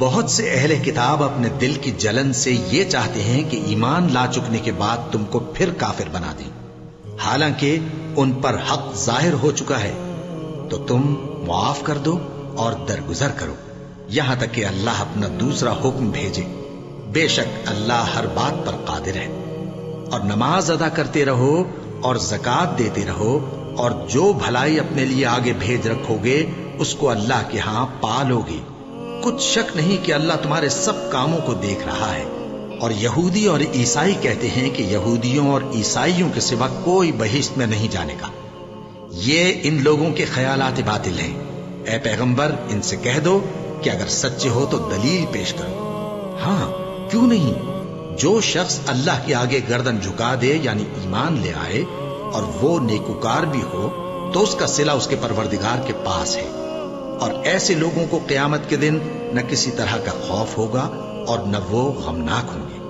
بہت سے اہل کتاب اپنے دل کی جلن سے یہ چاہتے ہیں کہ ایمان لا چکنے کے بعد تم کو پھر کافر بنا دیں، حالانکہ ان پر حق ظاہر ہو چکا ہے۔ تو تم معاف کر دو اور درگزر کرو یہاں تک کہ اللہ اپنا دوسرا حکم بھیجے، بے شک اللہ ہر بات پر قادر ہے۔ اور نماز ادا کرتے رہو اور زکوٰۃ دیتے رہو، اور جو بھلائی اپنے لیے آگے بھیج رکھو گے اس کو اللہ کے ہاں پالو گے۔ کچھ شک نہیں کہ اللہ تمہارے سب کاموں کو دیکھ رہا ہے۔ اور یہودی اور عیسائی کہتے ہیں کہ یہودیوں اور عیسائیوں کے سوا کوئی بہشت میں نہیں جانے کا۔ یہ ان لوگوں کے خیالات باطل ہیں۔ اے پیغمبر ان سے کہہ دو کہ اگر سچے ہو تو دلیل پیش کرو۔ ہاں کیوں نہیں، جو شخص اللہ کے آگے گردن جھکا دے یعنی ایمان لے آئے اور وہ نیکوکار بھی ہو تو اس کا صلہ اس کے پروردگار کے پاس ہے۔ اور ایسے لوگوں کو قیامت کے دن نہ کسی طرح کا خوف ہوگا اور نہ وہ غمناک ہوں گے۔